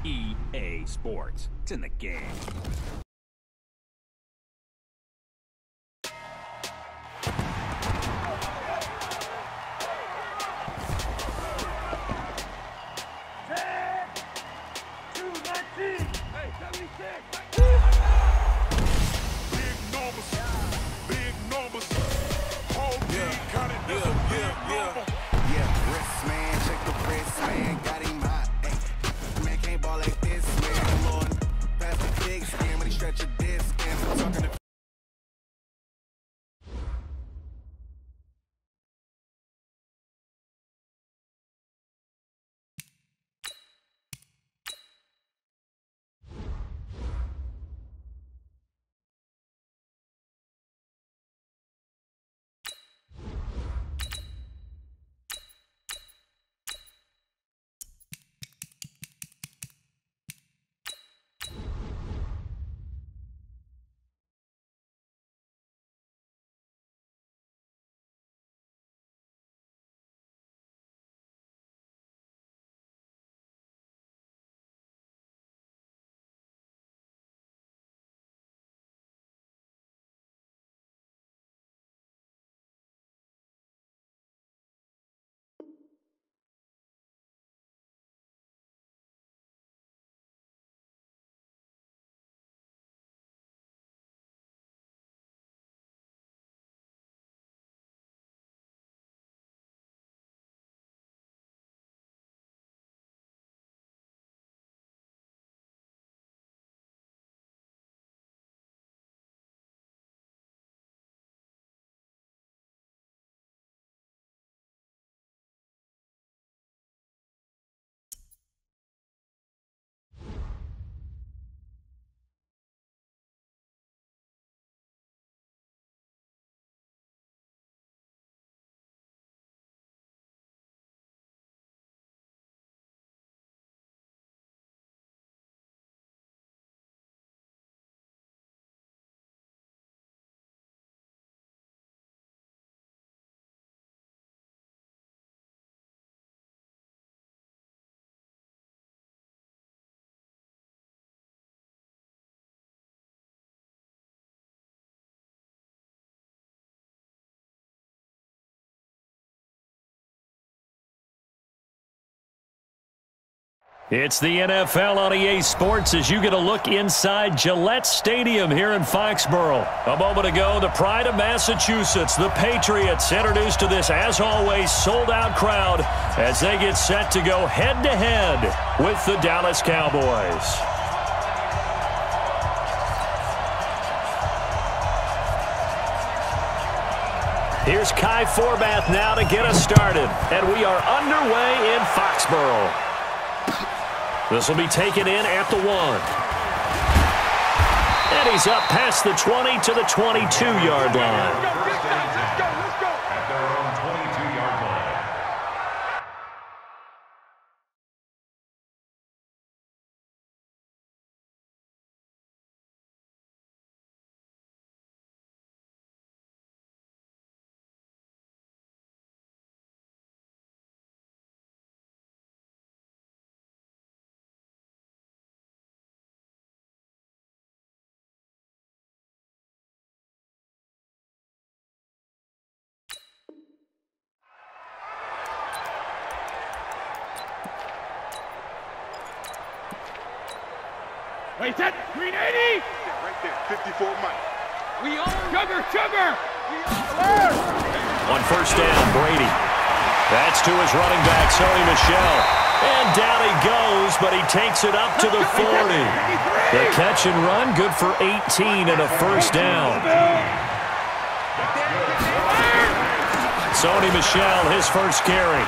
EA Sports. It's in the game. It's the NFL on EA Sports as you get a look inside Gillette Stadium here in Foxborough. A moment ago, the pride of Massachusetts, the Patriots, introduced to this, as always, sold-out crowd as they get set to go head-to-head with the Dallas Cowboys. Here's Kai Forbath now to get us started, and we are underway in Foxborough. This will be taken in at the 1. And he's up past the 20 to the 22-yard line. Wait, that green 80! Yeah, right there, 54 Mike. We are sugar! On first down, Brady. That's to his running back, Sony Michel. And down he goes, but he takes it up to the 40. The catch and run, good for 18 and a first down. Sony Michel, his first carry.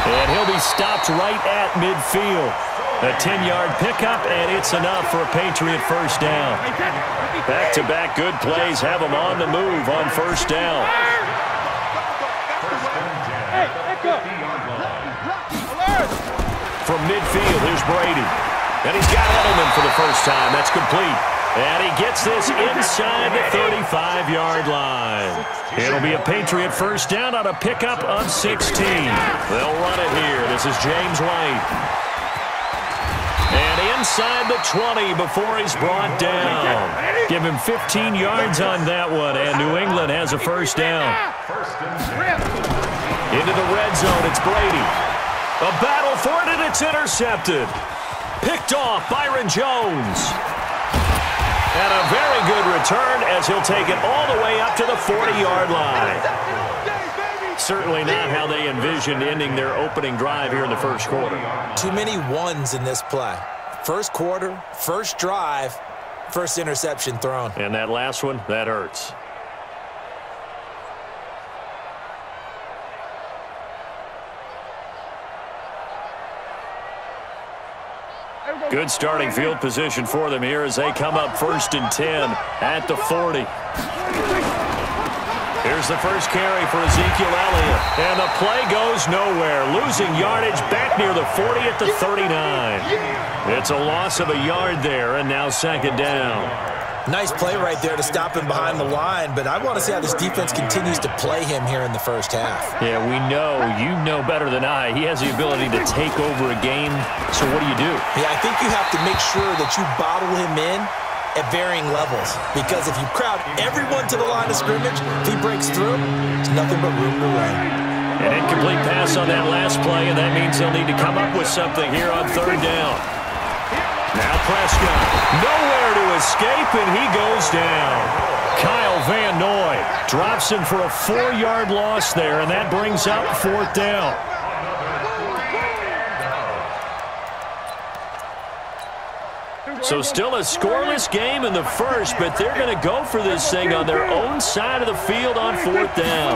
And he'll be stopped right at midfield. A 10-yard pickup, and it's enough for a Patriot first down. Back-to-back good plays have them on the move on first down. From midfield, here's Brady. And he's got Edelman for the first time. That's complete. And he gets this inside the 35-yard line. It'll be a Patriot first down on a pickup of 16. They'll run it here. This is James White. And inside the 20 before he's brought down. Give him 15 yards on that one, and New England has a first down. Into the red zone, it's Brady. A battle for it, and it's intercepted. Picked off Byron Jones. And a very good return as he'll take it all the way up to the 40-yard line. Certainly not how they envisioned ending their opening drive here in the first quarter. Too many ones in this play. First quarter, first drive, first interception thrown. And that last one, that hurts. Good starting field position for them here as they come up 1st and 10 at the 40. Here's the first carry for Ezekiel Elliott. And the play goes nowhere. Losing yardage back near the 40 at the 39. It's a loss of a yard there, and now 2nd down. Nice play right there to stop him behind the line, but I want to see how this defense continues to play him here in the first half. Yeah, we know. You know better than I. He has the ability to take over a game, so what do you do? Yeah, I think you have to make sure that you bottle him in at varying levels, because if you crowd everyone to the line of scrimmage, if he breaks through, there's nothing but room to run. An incomplete pass on that last play, and that means they'll need to come up with something here on 3rd down. Now Prescott, nowhere to escape, and he goes down. Kyle Van Noy drops him for a 4-yard loss there, and that brings up 4th down. So still a scoreless game in the first, but they're going to go for this thing on their own side of the field on 4th down.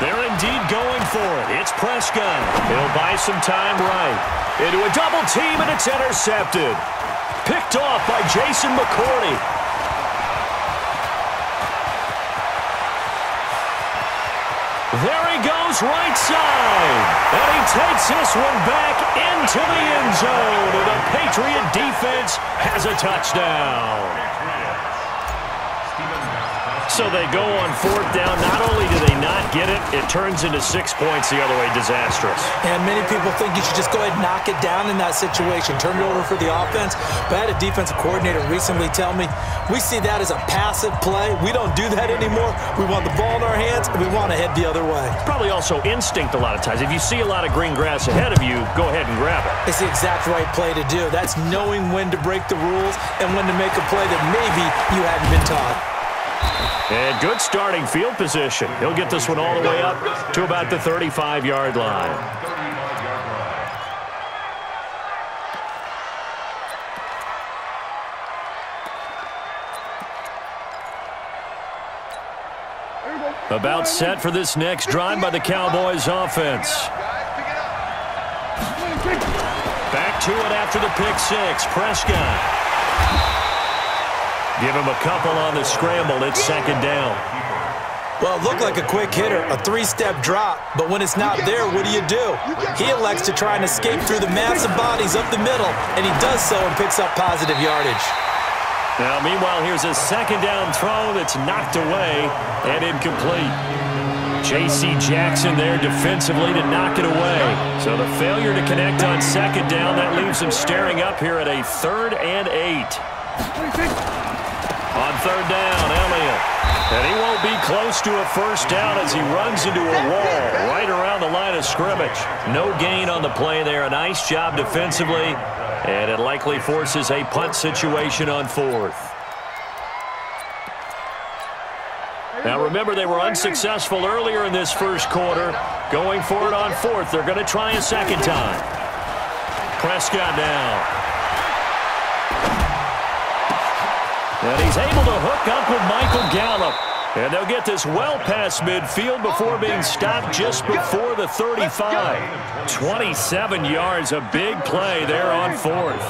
They're indeed going for it. It's Prescott. He'll buy some time right. Into a double team, and it's intercepted. Picked off by Jason McCourty. There he goes, right side. And he takes this one back into the end zone. And the Patriot defense has a touchdown. So they go on 4th down. Not only do they not get it, it turns into 6 points the other way. Disastrous. And many people think you should just go ahead and knock it down in that situation. Turn it over for the offense. But I had a defensive coordinator recently tell me, we see that as a passive play. We don't do that anymore. We want the ball in our hands, and we want to head the other way. Probably also instinct a lot of times. If you see a lot of green grass ahead of you, go ahead and grab it. It's the exact right play to do. That's knowing when to break the rules and when to make a play that maybe you hadn't been taught. And good starting field position. He'll get this one all the way up to about the 35-yard line. About set for this next drive by the Cowboys offense. Back to it after the pick 6. Prescott. Give him a couple on the scramble. It's 2nd down. Well, it looked like a quick hitter, a 3-step drop, but when it's not there, what do? He elects to try and escape through the massive bodies up the middle, and he does so and picks up positive yardage. Now, meanwhile, here's a 2nd down throw that's knocked away and incomplete. J.C. Jackson there defensively to knock it away. So the failure to connect on 2nd down, that leaves him staring up here at a 3rd and 8. On 3rd down, Elliott. And he won't be close to a first down as he runs into a wall right around the line of scrimmage. No gain on the play there. A nice job defensively. And it likely forces a punt situation on 4th. Now remember, they were unsuccessful earlier in this first quarter. Going for it on 4th. They're going to try a second time. Prescott now. And he's able to hook up with Michael Gallup. And they'll get this well past midfield before being stopped just before the 35. 27 yards, a big play there on 4th.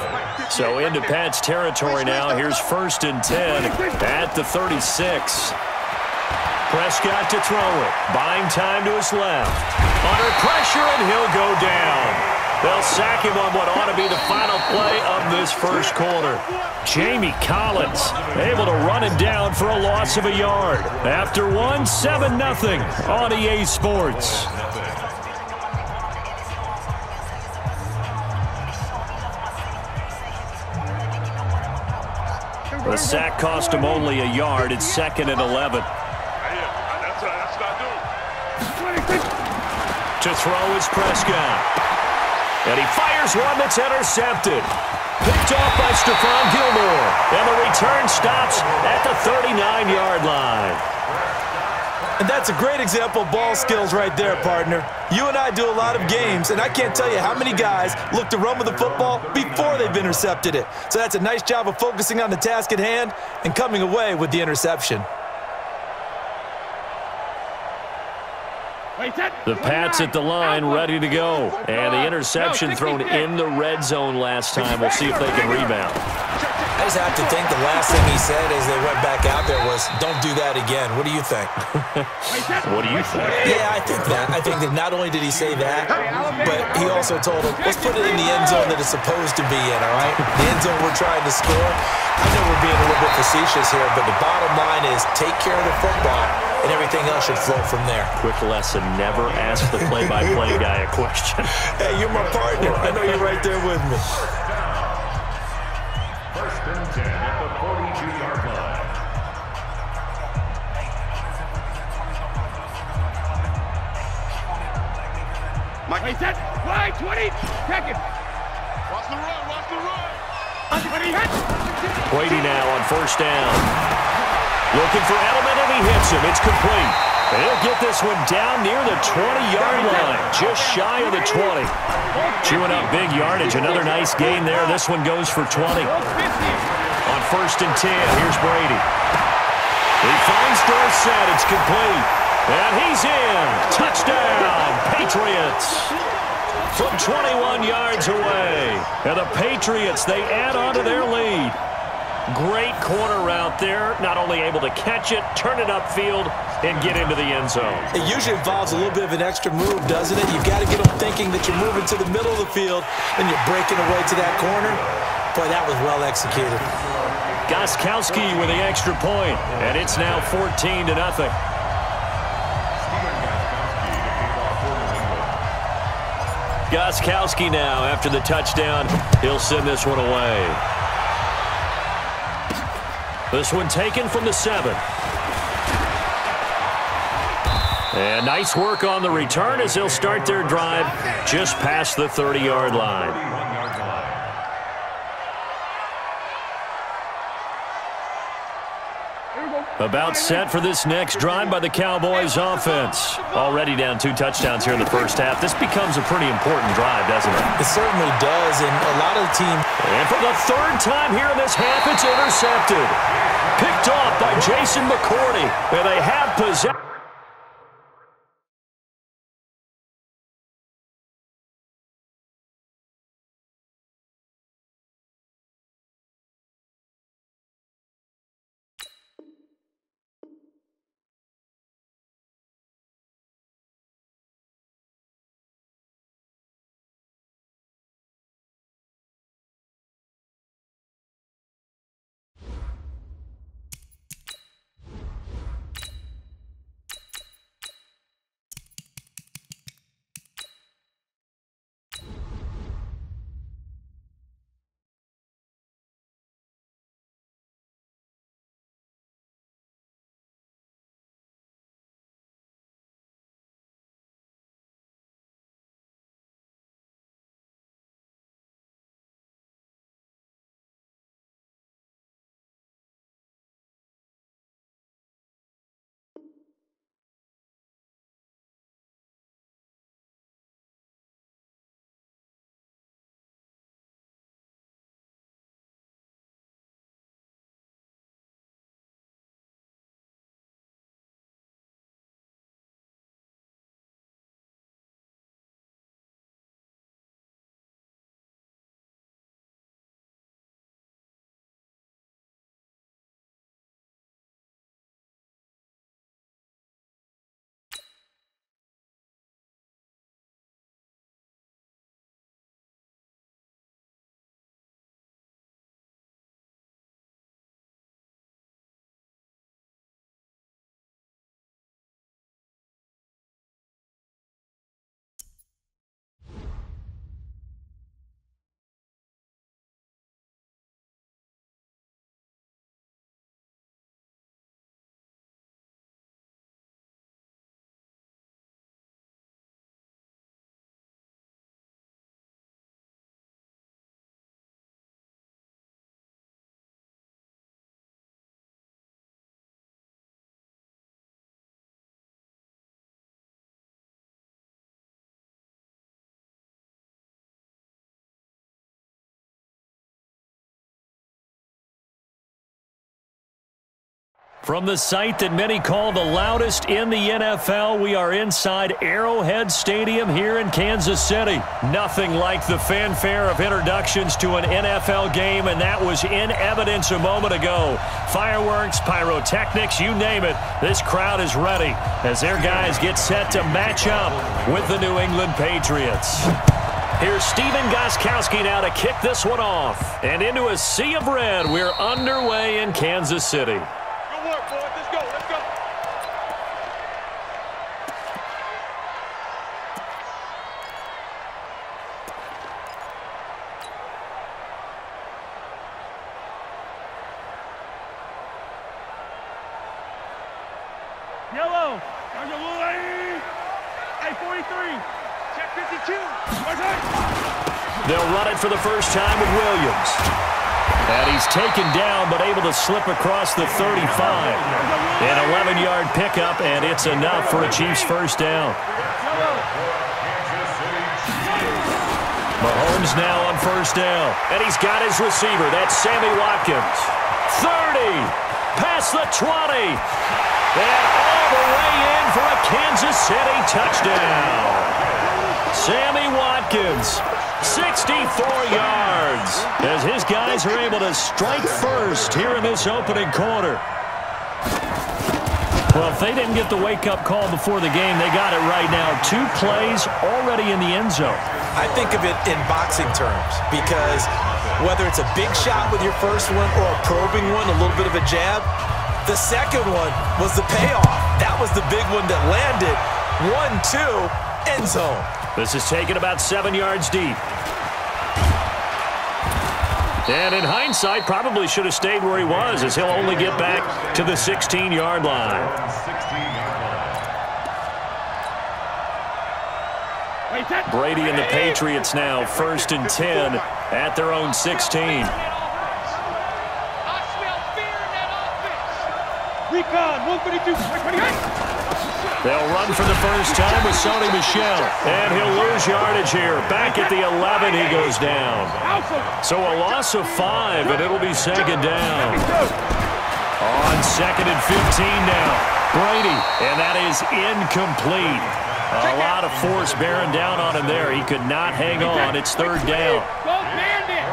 So into Pat's territory now. Here's 1st and 10 at the 36. Prescott to throw it. Buying time to his left. Under pressure, and he'll go down. They'll sack him on what ought to be the final play of this first quarter. Jamie Collins able to run him down for a loss of a yard. After one, 7-0 on EA Sports. The sack cost him only a yard. It's 2nd and 11. That's what I do. To throw is Prescott. And he fires one that's intercepted. Picked off by Stephon Gilmore. And the return stops at the 39-yard line. And that's a great example of ball skills right there, partner. You and I do a lot of games, and I can't tell you how many guys look to run with the football before they've intercepted it. So that's a nice job of focusing on the task at hand and coming away with the interception. The Pats at the line, ready to go. And the interception thrown in the red zone last time. We'll see if they can rebound. I just have to think the last thing he said as they went back out there was, don't do that again. What do you think? What do you think? Yeah, I think that. I think that not only did he say that, but he also told him, let's put it in the end zone that it's supposed to be in, all right? The end zone we're trying to score. I know we're being a little bit facetious here, but the bottom line is take care of the football, and everything else should flow from there. Quick lesson, never ask the play-by-play guy a question. Hey, you're my partner. I know you're right there with me. 1st and 10 at the 42-yard line. Wait, set. Wide, 20. Check it. Watch the run. Watch the run. 20. Hit. Brady now on 1st down. Looking for Edelman, and he hits him. It's complete. And he'll get this one down near the 20-yard line, just shy of the 20. Chewing up big yardage. Another nice gain there. This one goes for 20. On 1st and 10, here's Brady. He finds Dorsett. It's complete. And he's in. Touchdown, Patriots. From 21 yards away. And the Patriots, they add on to their lead. Great corner route there. Not only able to catch it, turn it upfield, and get into the end zone. It usually involves a little bit of an extra move, doesn't it? You've got to get them thinking that you're moving to the middle of the field, and you're breaking away to that corner. Boy, that was well executed. Gostkowski with the extra point, and it's now 14-0. Gostkowski now, after the touchdown, he'll send this one away. This one taken from the 7. And nice work on the return as they'll start their drive just past the 30-yard line. About set for this next drive by the Cowboys offense. Already down 2 touchdowns here in the first half. This becomes a pretty important drive, doesn't it? It certainly does, and a lot of the team. And for the 3rd time here in this half, it's intercepted. Picked off by Jason McCourty, and they have possession. From the site that many call the loudest in the NFL, we are inside Arrowhead Stadium here in Kansas City. Nothing like the fanfare of introductions to an NFL game, and that was in evidence a moment ago. Fireworks, pyrotechnics, you name it, this crowd is ready as their guys get set to match up with the New England Patriots. Here's Steven Gostkowski now to kick this one off. And into a sea of red, we're underway in Kansas City. Good work, boys. Let's go. Let's go. Yellow. Hey, 43. Check 52. They'll run it for the first time with Williams. And he's taken down but able to slip across the 35. An 11-yard pickup, and it's enough for a Chiefs first down. Mahomes now on first down. And he's got his receiver. That's Sammy Watkins. 30. Past the 20. And all the way in for a Kansas City touchdown. Sammy Watkins, 64 yards, as his guys are able to strike first here in this opening quarter. Well, if they didn't get the wake-up call before the game, they got it right now. 2 plays already in the end zone. I think of it in boxing terms because whether it's a big shot with your first one or a probing one, a little bit of a jab, the second one was the payoff. That was the big one that landed. 1-2, end zone. This is taken about 7 yards deep. And in hindsight, probably should have stayed where he was, as he'll only get back to the 16-yard line. Brady and the Patriots now 1st and 10 at their own 16. I smell fear in that offense. Recon, 152. They'll run for the first time with Sony Michel. And he'll lose yardage here. Back at the 11, he goes down. So a loss of 5, and it'll be second down. On 2nd and 15 now. Brady, and that is incomplete. A lot of force bearing down on him there. He could not hang on. It's 3rd down.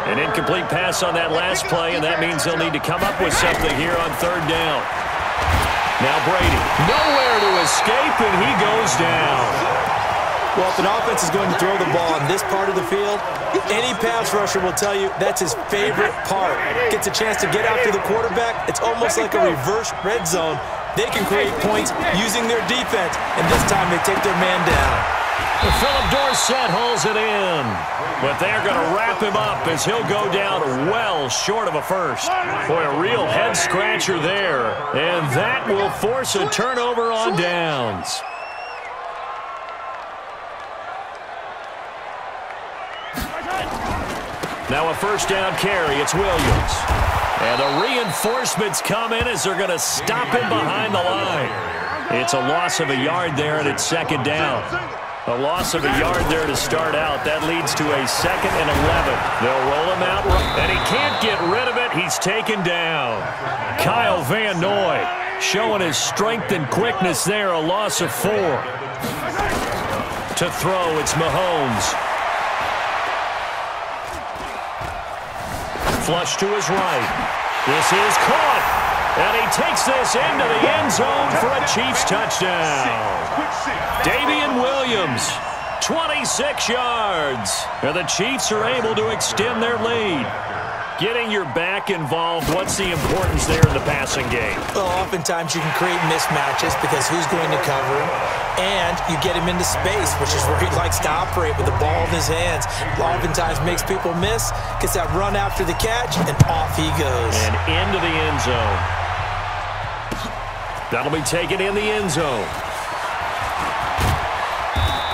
An incomplete pass on that last play, and that means they'll need to come up with something here on 3rd down. Now Brady, nowhere to escape, and he goes down. Well, if an offense is going to throw the ball on this part of the field, any pass rusher will tell you that's his favorite part. Gets a chance to get after the quarterback. It's almost like a reverse red zone. They can create points using their defense, and this time they take their man down. Philip Dorsett holds it in, but they're going to wrap him up as he'll go down well short of a first. Boy, a real head-scratcher there, and that will force a turnover on downs. Now a first down carry, it's Williams. And the reinforcements come in as they're going to stop him behind the line. It's a loss of a yard there, and it's 2nd down. A loss of a yard there to start out. That leads to a 2nd and 11. They'll roll him out, and he can't get rid of it. He's taken down. Kyle Van Noy showing his strength and quickness there. A loss of 4. To throw, it's Mahomes. Flush to his right. This is caught. And he takes this into the end zone for a Chiefs touchdown. Davian Williams, 26 yards. And the Chiefs are able to extend their lead. Getting your back involved, what's the importance there in the passing game? Well, oftentimes you can create mismatches because who's going to cover him? And you get him into space, which is where he likes to operate with the ball in his hands. Oftentimes makes people miss, gets that run after the catch, and off he goes. And into the end zone. That'll be taken in the end zone.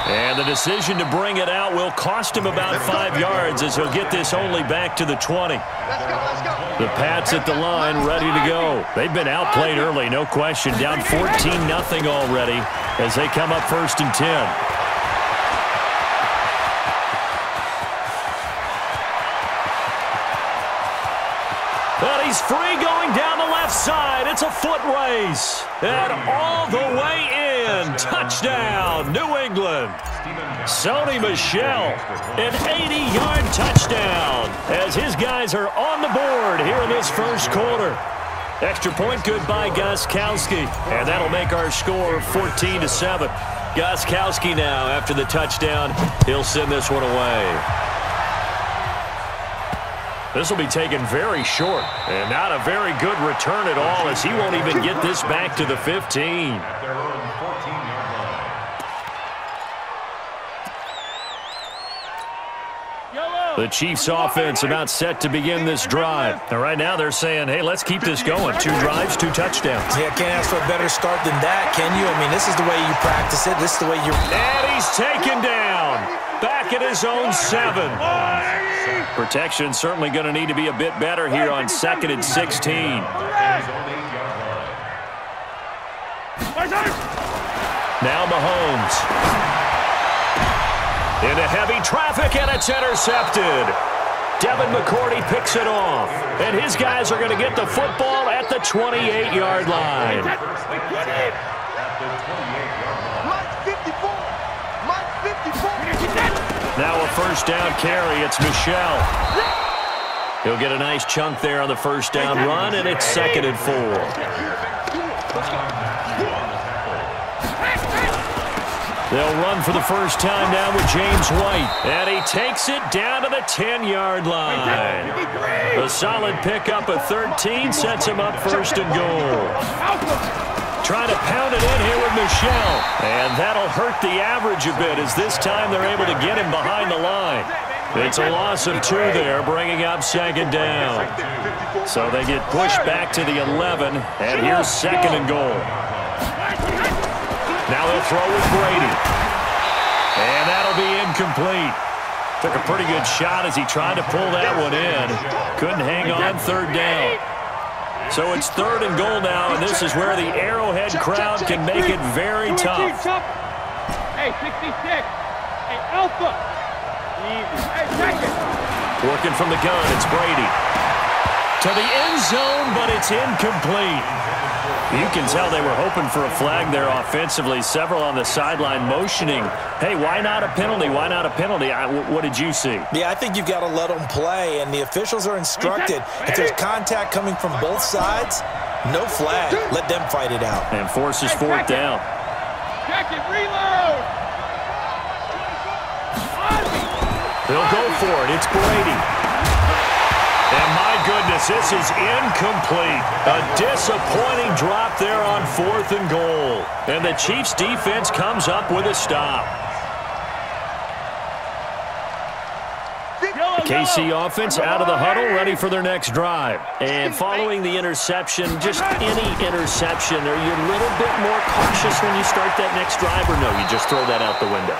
And the decision to bring it out will cost him about 5 yards as he'll get this only back to the 20. The Pats at the line ready to go. They've been outplayed early, no question. Down 14-0 already as they come up 1st and 10. But he's free going down the left left side. It's a foot race. And all the way in. Touchdown, New England. Sony Michel, an 80-yard touchdown as his guys are on the board here in this first quarter. Extra point good by Gostkowski, and that'll make our score 14-7. Gostkowski now, after the touchdown, he'll send this one away. This will be taken very short, and not a very good return at all, as he won't even get this back to the 15. The Chiefs offense about set to begin this drive. And right now they're saying, hey, let's keep this going. 2 drives, 2 touchdowns. Yeah, can't ask for a better start than that, can you? I mean, this is the way you practice it. This is the way you... And he's taken down. Back at his own 7. Protection certainly going to need to be a bit better here on 2nd and 16. Now Mahomes. Into heavy traffic, and it's intercepted. Devin McCourty picks it off. And his guys are going to get the football at the 28-yard line. Now a first down carry. It's Michel. He'll get a nice chunk there on the first down run, and it's 2nd and 4. They'll run for the first time now with James White. And he takes it down to the 10-yard line. A solid pickup of 13 sets him up 1st and goal. Trying to pound it in here with Michel. And that'll hurt the average a bit, as this time they're able to get him behind the line. It's a loss of 2 there, bringing up 2nd down. So they get pushed back to the 11, and here's 2nd and goal. Now they'll throw with Brady. And that'll be incomplete. Took a pretty good shot as he tried to pull that one in. Couldn't hang on 3rd down. So it's 3rd and goal now, and this is where the Arrowhead crowd can make it very tough. Hey, 66. Hey, Alpha. Easy. Hey, 2nd. Working from the gun, it's Brady. To the end zone, but it's incomplete. You can tell they were hoping for a flag there offensively. Several on the sideline motioning, hey, why not a penalty? Why not a penalty? What did you see? Yeah, I think you've got to let them play, and the officials are instructed. If there's contact coming from both sides, no flag. Let them fight it out. And forces 4th down. Check it, reload. They'll go for it. It's Brady. And my goodness, this is incomplete. A disappointing drop there on 4th and goal. And the Chiefs defense comes up with a stop. KC offense out of the huddle, ready for their next drive. And following the interception, just any interception, are you a little bit more cautious when you start that next drive, or no, you just throw that out the window?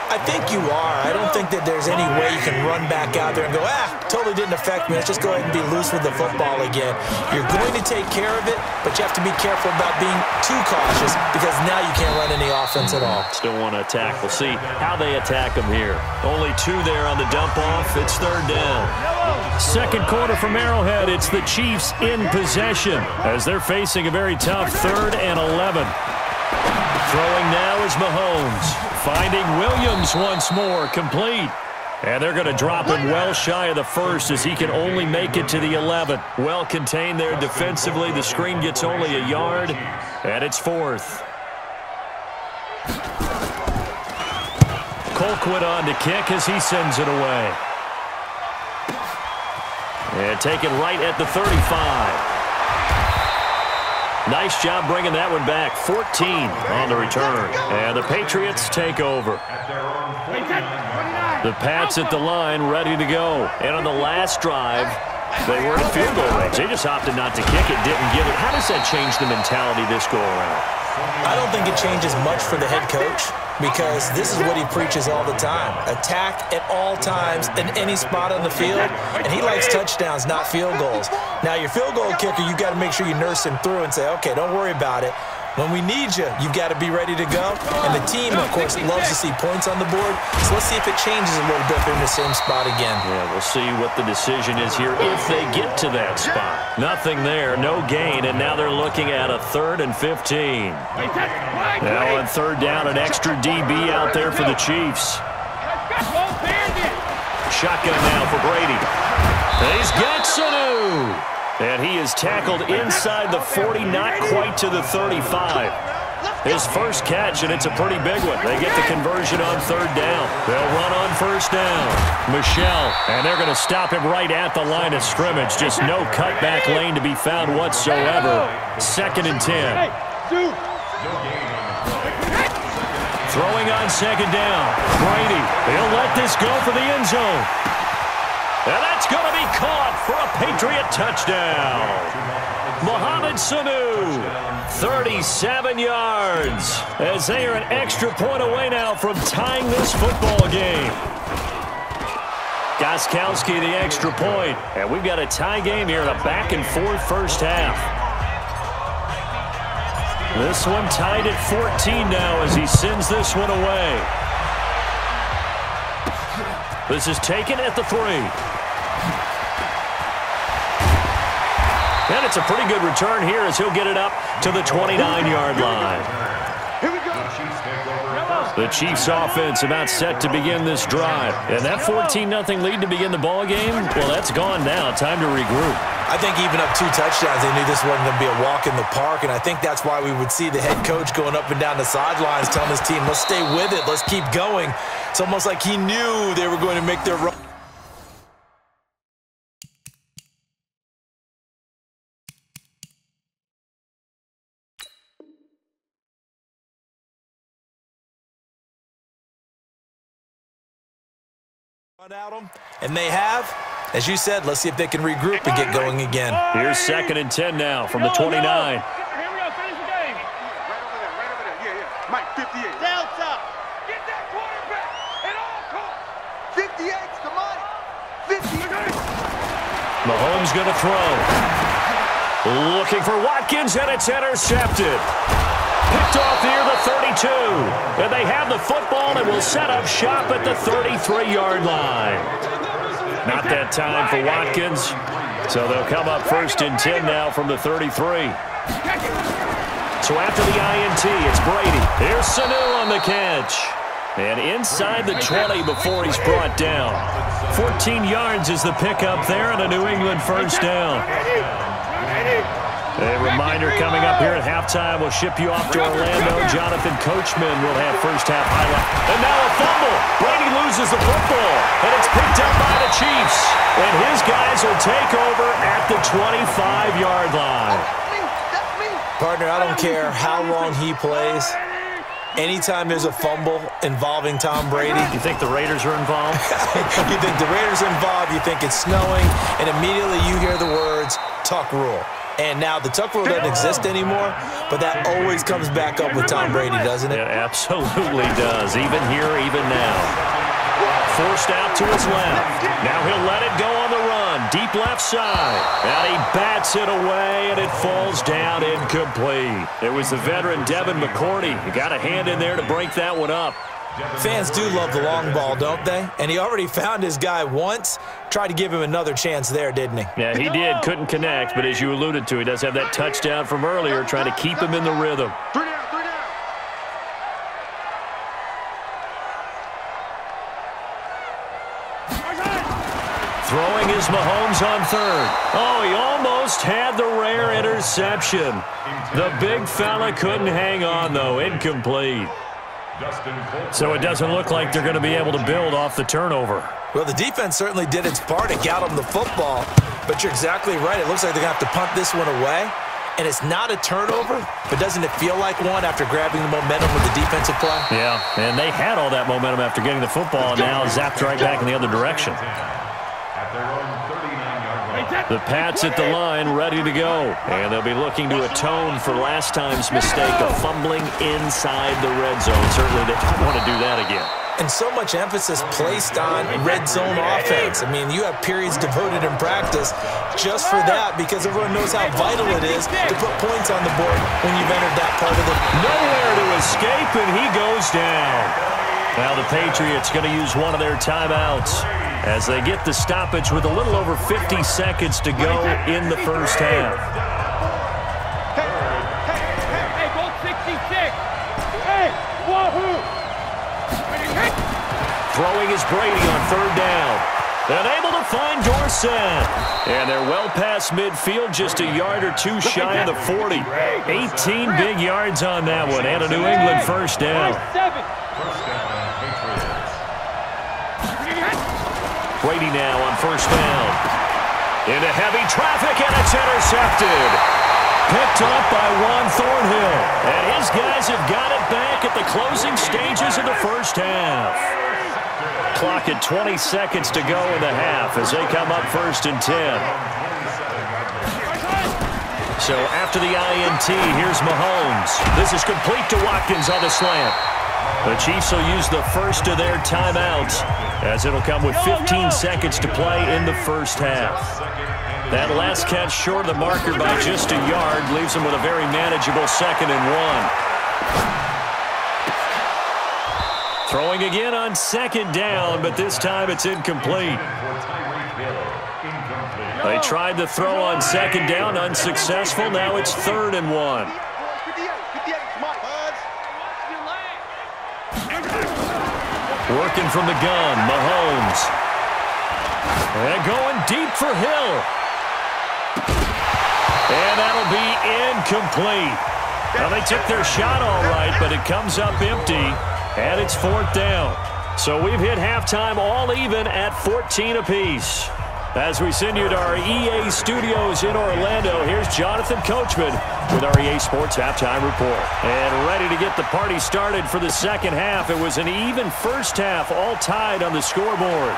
I think you are. I don't think that there's any way you can run back out there and go, totally didn't affect me. Let's just go ahead and be loose with the football again. You're going to take care of it, but you have to be careful about being too cautious, because now you can't run any offense at all. Still want to attack. We'll see how they attack them here. Only 2 there on the dump off. It's 3rd down. 2nd quarter from Arrowhead. It's the Chiefs in possession as they're facing a very tough 3rd and 11. Throwing now is Mahomes. Finding Williams once more, complete. And they're going to drop him well shy of the 1st as he can only make it to the 11. Well contained there defensively. The screen gets only a yard, and it's 4th. Colquitt on to kick as he sends it away. And taken right at the 35. Nice job bringing that one back. 14 on the return. And the Patriots take over. The Pats at the line, ready to go. And on the last drive, they were in field goal range. They just opted not to kick it, didn't get it. How does that change the mentality this go around? I don't think it changes much for the head coach, because this is what he preaches all the time. Attack at all times in any spot on the field, and he likes touchdowns, not field goals. Now, your field goal kicker, you got to make sure you nurse him through and say, okay, don't worry about it. When we need you, you've got to be ready to go. And the team, of course, loves to see points on the board. So let's see if it changes a little bit. They're in the same spot again. Yeah, we'll see what the decision is here if they get to that spot. Nothing there, no gain, and now they're looking at a 3rd and 15. Now on 3rd down, an extra DB out there for the Chiefs. Shotgun now for Brady. He's got Sanu. And he is tackled inside the 40, not quite to the 35. His first catch, and it's a pretty big one. They get the conversion on 3rd down. They'll run on 1st down. Michelle, and they're going to stop him right at the line of scrimmage. Just no cutback lane to be found whatsoever. 2nd and 10. Throwing on 2nd down. Brady, he'll let this go for the end zone. And that's going to be caught for a Patriot touchdown. Mohamed Sanu, 37 yards, as they are an extra point away now from tying this football game. Gostkowski the extra point, and we've got a tie game here in a back-and-forth first half. This one tied at 14 now as he sends this one away. This is taken at the 3. And it's a pretty good return here as he'll get it up to the 29-yard line. The Chiefs offense about set to begin this drive. And that 14-0 lead to begin the ball game, well, that's gone now. Time to regroup. I think even up 2 touchdowns, they knew this wasn't going to be a walk in the park, and I think that's why we would see the head coach going up and down the sidelines telling his team, let's stay with it, let's keep going. It's almost like he knew they were going to make their run. At them, and they have. As you said, let's see if they can regroup and get going again. Here's 2nd and 10 now from the 29. Here we go, finish the game. Right over there. Yeah. Mike, 58. Delta. Get that quarterback at all costs. 58's the money. 58. Mahomes going to throw. Looking for Watkins, and it's intercepted. Picked off near the 32. And they have the football and will set up shop at the 33-yard line. Not that time for Watkins. So they'll come up 1st and 10 now from the 33. So after the INT, it's Brady. Here's Sanu on the catch. And inside the 20 before he's brought down. 14 yards is the pickup there and a New England 1st down. A reminder coming up here at halftime. We'll ship you off to Orlando. Jonathan Coachman will have first half highlight. And now a fumble. Brady loses the football. And it's picked up by the Chiefs. And his guys will take over at the 25-yard line. Partner, I don't care how long he plays. Anytime there's a fumble involving Tom Brady. You think the Raiders are involved? You think the Raiders are involved, you think it's snowing, and immediately you hear the words, Tuck Rule. And now the Tuck Rule doesn't exist anymore, but that always comes back up with Tom Brady, doesn't it? It absolutely does, even here, even now. Forced out to his left. Now he'll let it go on the run. Deep left side. And he bats it away, and it falls down incomplete. It was the veteran Devin McCourty. He got a hand in there to break that one up. Fans do love the long ball, don't they? And he already found his guy once. Tried to give him another chance there, didn't he? Yeah, he did. Couldn't connect, but as you alluded to, he does have that touchdown from earlier, trying to keep him in the rhythm. Throwing is Mahomes on 3rd. Oh, he almost had the rare interception. The big fella couldn't hang on, though. Incomplete. So it doesn't look like they're going to be able to build off the turnover. Well, the defense certainly did its part. It got them the football. But you're exactly right. It looks like they're going to have to punt this one away. And it's not a turnover, but doesn't it feel like one after grabbing the momentum with the defensive play? Yeah, and they had all that momentum after getting the football, and now zapped right back in the other direction. The Pats at the line, ready to go. And they'll be looking to atone for last time's mistake of fumbling inside the red zone. Certainly they don't want to do that again. And so much emphasis placed on red zone offense. I mean, you have periods devoted in practice just for that because everyone knows how vital it is to put points on the board when you've entered that part of the... Nowhere to escape, and he goes down. Now the Patriots going to use one of their timeouts as they get the stoppage with a little over 50 seconds to go in the first half. Hey, go 66. Hey, wahoo! Throwing is Brady on third down. And able to find Dorsett. And they're well past midfield, just a yard or two shy of the 40. 18 big yards on that one, and a New England first down. Brady now on first down. Into heavy traffic, and it's intercepted. Picked up by Juan Thornhill. And his guys have got it back at the closing stages of the first half. Clock at 20 seconds to go in the half as they come up first and 10. So after the INT, here's Mahomes. This is complete to Watkins on the slant. The Chiefs will use the first of their timeouts as it'll come with 15 seconds to play in the first half. That last catch short of the marker by just a yard leaves them with a very manageable 2nd and 1. Throwing again on 2nd down, but this time it's incomplete. They tried to throw on 2nd down, unsuccessful. Now it's 3rd and 1. Working from the gun, Mahomes. And going deep for Hill. And that'll be incomplete. Now they took their shot all right, but it comes up empty. And it's 4th down. So we've hit halftime all even at 14 apiece. As we send you to our EA studios in Orlando, here's Jonathan Coachman with our EA Sports Halftime Report. And ready to get the party started for the second half. It was an even first half, all tied on the scoreboard.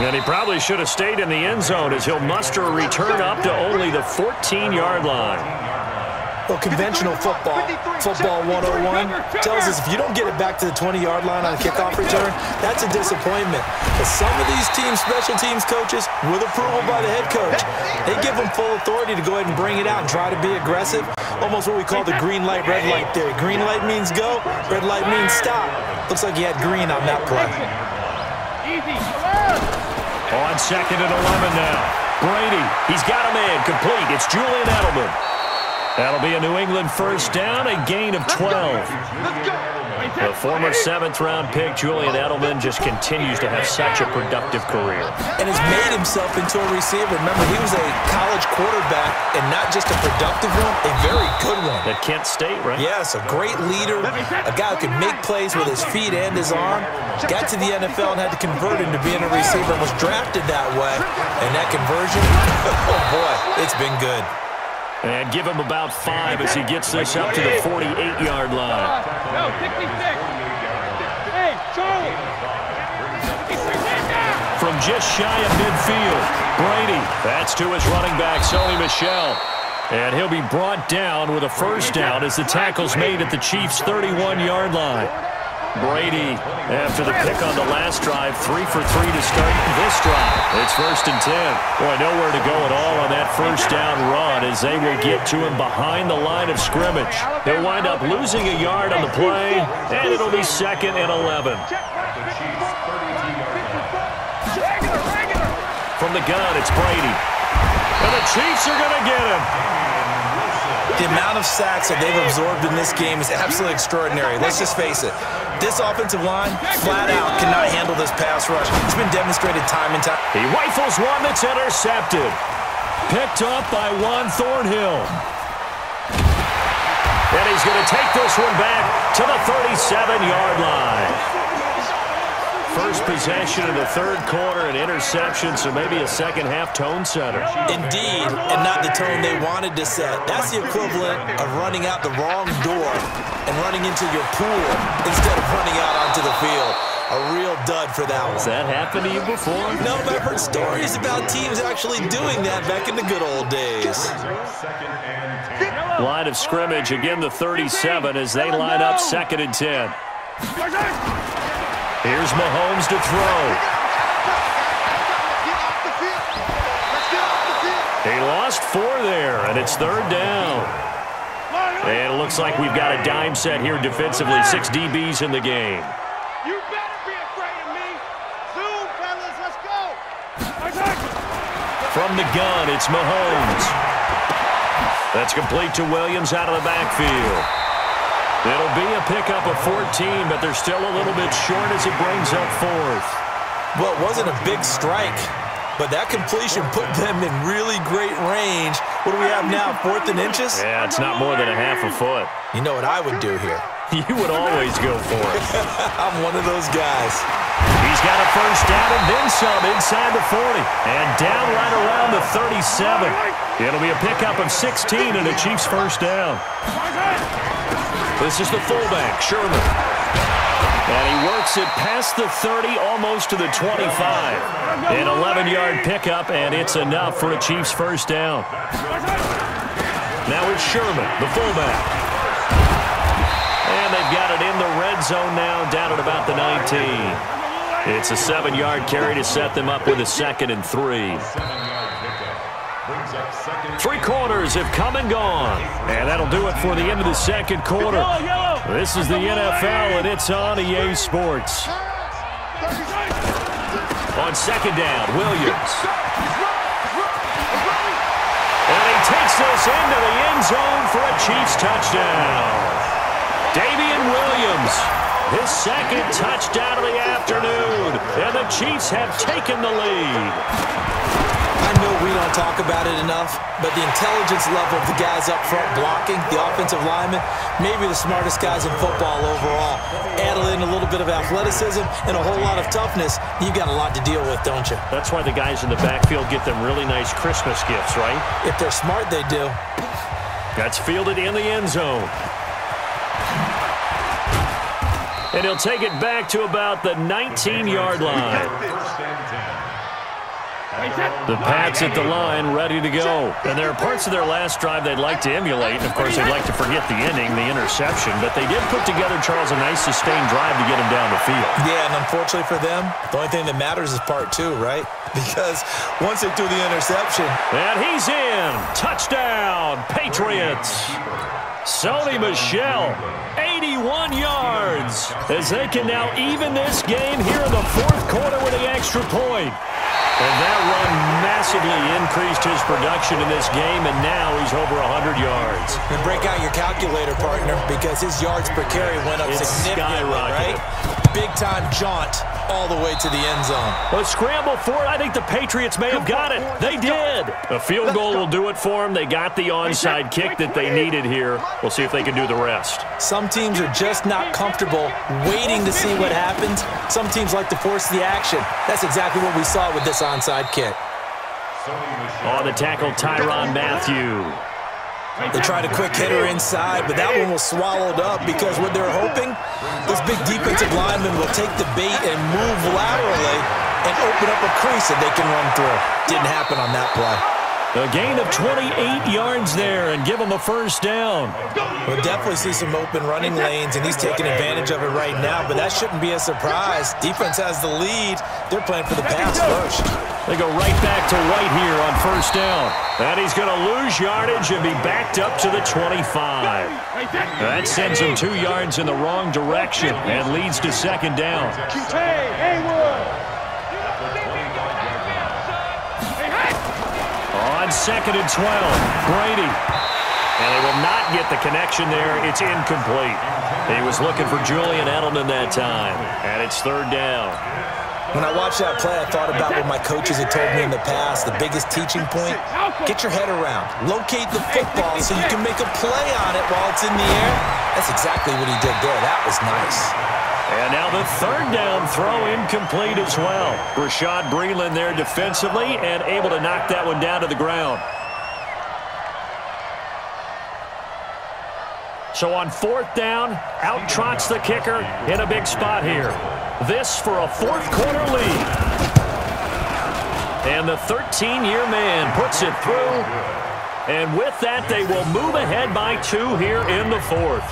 And he probably should have stayed in the end zone as he'll muster a return up to only the 14-yard line. Well, conventional football 101, tells us if you don't get it back to the 20-yard line on a kickoff return, that's a disappointment. But some of these special teams coaches, with approval by the head coach, they give them full authority to go ahead and bring it out and try to be aggressive, almost what we call the green light, red light theory. Green light means go, red light means stop. Looks like he had green on that play. On 2nd and 11 now. Brady, he's got a man complete. It's Julian Edelman. That'll be a New England first down, a gain of 12. The former 7th-round pick, Julian Edelman, just continues to have such a productive career. And has made himself into a receiver. Remember, he was a college quarterback, and not just a productive one, a very good one. At Kent State, right? Yes, a great leader, a guy who can make plays with his feet and his arm. Got to the NFL and had to convert into being a receiver and was drafted that way. And that conversion, oh boy, it's been good. And give him about 5 as he gets this up to the 48-yard line. No, 66. Hey, Charlie. From just shy of midfield, Brady. That's to his running back, Sony Michel. And he'll be brought down with a first down as the tackle's made at the Chiefs' 31-yard line. Brady, after the pick on the last drive, 3 for 3 to start this drive. It's 1st and 10. Boy, nowhere to go at all on that first down run as they will get to him behind the line of scrimmage. They'll wind up losing a yard on the play, and it'll be 2nd and 11. From the gun, it's Brady. And the Chiefs are going to get him. The amount of sacks that they've absorbed in this game is absolutely extraordinary. Let's just face it. This offensive line, flat out, cannot handle this pass rush. It's been demonstrated time and time. He rifles one that's intercepted. Picked up by Juan Thornhill. And he's going to take this one back to the 37-yard line. First possession of the third quarter, an interception, so maybe a second-half tone setter. Indeed, and not the tone they wanted to set. That's the equivalent of running out the wrong door and running into your pool instead of running out onto the field. A real dud for that one. Has that happened to you before? No, but I've heard stories about teams actually doing that back in the good old days. Line of scrimmage, again the 37 as they line up 2nd and 10. Here's Mahomes to throw. He lost 4 there, and it's 3rd down. And it looks like we've got a dime set here defensively. 6 DBs in the game. You better be afraid of me. Zoom, fellas, let's go. From the gun, it's Mahomes. That's complete to Williams out of the backfield. It'll be a pickup of 14, but they're still a little bit short as it brings up 4th. Well, it wasn't a big strike, but that completion put them in really great range. What do we have now, 4th and inches? Yeah, it's not more than a half a foot. You know what I would do here? You would always go for it. I'm one of those guys. He's got a first down and then some inside the 40. And down right around the 37. It'll be a pickup of 16 and a Chiefs first down. This is the fullback, Sherman. And he works it past the 30, almost to the 25. An 11-yard pickup, and it's enough for a Chiefs first down. Now it's Sherman, the fullback. And they've got it in the red zone now, down at about the 19. It's a 7-yard carry to set them up with a 2nd and 3. 3 quarters have come and gone. And that'll do it for the end of the 2nd quarter. This is the NFL, and it's on EA Sports. On 2nd down, Williams. And he takes this into the end zone for a Chiefs touchdown. Damian Williams, his 2nd touchdown of the afternoon, and the Chiefs have taken the lead. I know we don't talk about it enough, but the intelligence level of the guys up front blocking, the offensive linemen, maybe the smartest guys in football overall. Add in a little bit of athleticism and a whole lot of toughness, you've got a lot to deal with, don't you? That's why the guys in the backfield get them really nice Christmas gifts, right? If they're smart, they do. That's fielded in the end zone. And he'll take it back to about the 19-yard line. The Pats at the line, ready to go. And there are parts of their last drive they'd like to emulate. Of course, they'd like to forget the ending, the interception. But they did put together, Charles, a nice sustained drive to get him down the field. Yeah, and unfortunately for them, the only thing that matters is part 2, right? Because once they do the interception. And he's in. Touchdown, Patriots. Sony Michel, 81 yards, as they can now even this game here in the 4th quarter with the extra point. And that run massively increased his production in this game, and now he's over 100 yards. And break out your calculator, partner, because his yards per carry went up significantly, right? Big-time jaunt all the way to the end zone. A scramble for it. I think the Patriots may have got it. They did. A field goal will do it for them. They got the onside kick that they needed here. We'll see if they can do the rest. Some teams are just not comfortable waiting to see what happens. Some teams like to force the action. That's exactly what we saw with this onside kick. On the tackle, Tyrann Mathieu. They tried a quick hitter inside, but that one was swallowed up because what they're hoping, this big defensive lineman will take the bait and move laterally and open up a crease that they can run through. Didn't happen on that play. A gain of 28 yards there and give them a first down. We'll definitely see some open running lanes, and he's taking advantage of it right now, but that shouldn't be a surprise. Defense has the lead. They're playing for the pass first. They go right back to White here on first down. And he's going to lose yardage and be backed up to the 25. That sends him 2 yards in the wrong direction and leads to 2nd down. On 2nd and 12, Brady. And they will not get the connection there. It's incomplete. He was looking for Julian Edelman that time. And it's 3rd down. When I watched that play, I thought about what my coaches had told me in the past. The biggest teaching point, get your head around. Locate the football so you can make a play on it while it's in the air. That's exactly what he did there. That was nice. And now the 3rd down throw incomplete as well. Rashad Breeland there defensively and able to knock that one down to the ground. So on 4th down, out trots the kicker in a big spot here. This for a 4th quarter lead. And the 13-year man puts it through. And with that, they will move ahead by 2 here in the 4th.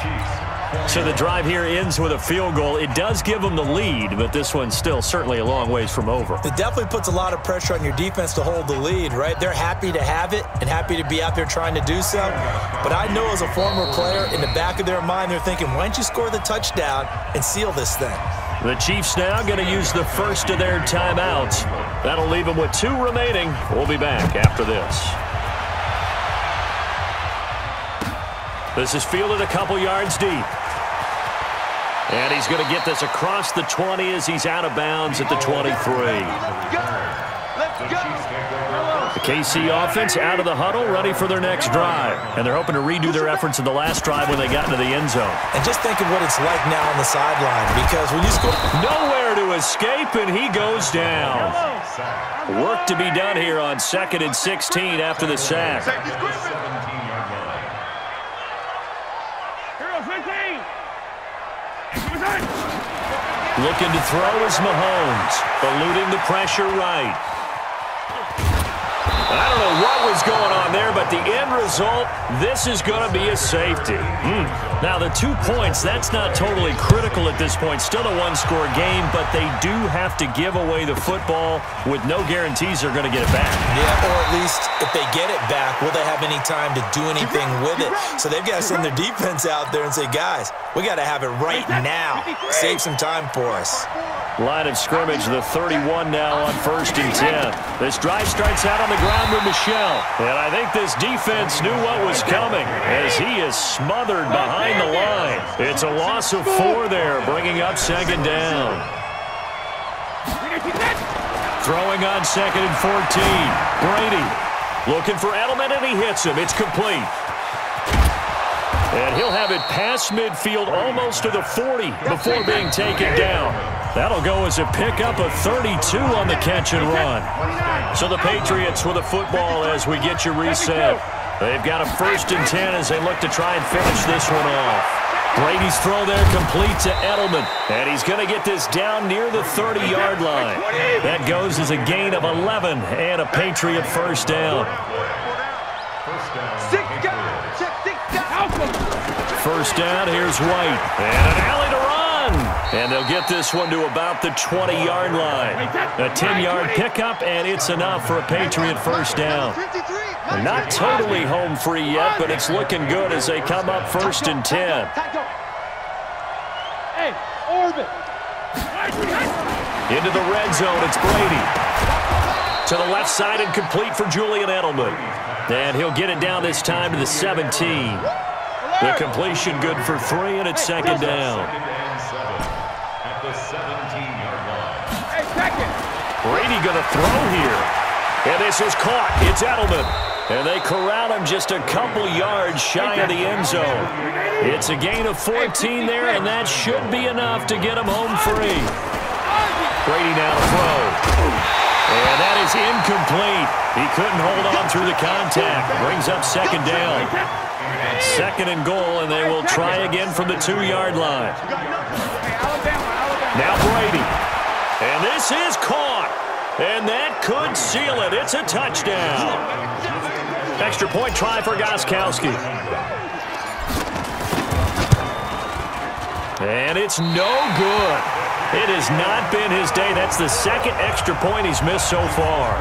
So the drive here ends with a field goal. It does give them the lead, but this one's still certainly a long ways from over. It definitely puts a lot of pressure on your defense to hold the lead, right? They're happy to have it and happy to be out there trying to do so. But I know as a former player, in the back of their mind, they're thinking, why don't you score the touchdown and seal this thing? The Chiefs now going to use the first of their timeouts. That'll leave them with 2 remaining. We'll be back after this. This is fielded a couple yards deep. And he's going to get this across the 20 as he's out of bounds at the 23. The KC offense out of the huddle, ready for their next drive. And they're hoping to redo their efforts in the last drive when they got into the end zone. And just think of what it's like now on the sideline, because when you score... Nowhere to escape, and he goes down. Work to be done here on 2nd and 16 after the sack. Looking to throw is Mahomes, eluding the pressure right. I don't know what was going on there, but the end result, this is going to be a safety. Now, the 2 points, that's not totally critical at this point. Still a one-score game, but they do have to give away the football with no guarantees they're going to get it back. Yeah, or at least if they get it back, will they have any time to do anything with it? So they've got to send their defense out there and say, guys, we got to have it right now. Save some time for us. Line of scrimmage, the 31 now on 1st and 10. This drive starts out on the ground with Michel. And I think this defense knew what was coming as he is smothered behind the line. It's a loss of 4 there, bringing up 2nd down. Throwing on 2nd and 14. Brady looking for Edelman, and he hits him. It's complete. And he'll have it past midfield almost to the 40 before being taken down. That'll go as a pickup of 32 on the catch and run. So the Patriots with the football as we get you reset. They've got a 1st and 10 as they look to try and finish this one off. Brady's throw there complete to Edelman. And he's going to get this down near the 30-yard line. That goes as a gain of 11 and a Patriot 1st down. 1st down, here's White. And an alley to run. And they'll get this one to about the 20-yard line. A 10-yard pickup, and it's enough for a Patriot 1st down. Not totally home free yet, but it's looking good as they come up 1st and 10. Into the red zone, it's Brady. To the left side and complete for Julian Edelman. And he'll get it down this time to the 17. The completion good for 3, and it's 2nd down. At the 17-yard line. Brady going to throw here. And this is caught. It's Edelman. And they corral him just a couple yards shy of the end zone. It's a gain of 14 there, and that should be enough to get him home free. Brady now to throw. And that is incomplete. He couldn't hold on through the contact. Brings up 2nd down. 2nd and goal, and they will try again from the 2-yard line. Now Brady. And this is caught. And that could seal it. It's a touchdown. Extra point try for Gostkowski. And it's no good. It has not been his day. That's the 2nd extra point he's missed so far.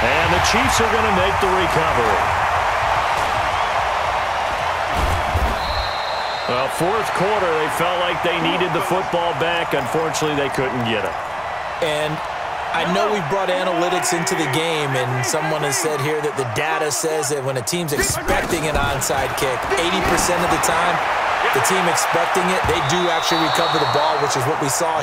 And the Chiefs are going to make the recovery. Well, 4th quarter, they felt like they needed the football back. Unfortunately, they couldn't get it. And I know we brought analytics into the game, and someone has said here that the data says that when a team's expecting an onside kick, 80% of the time, the team expecting it, they do actually recover the ball, which is what we saw.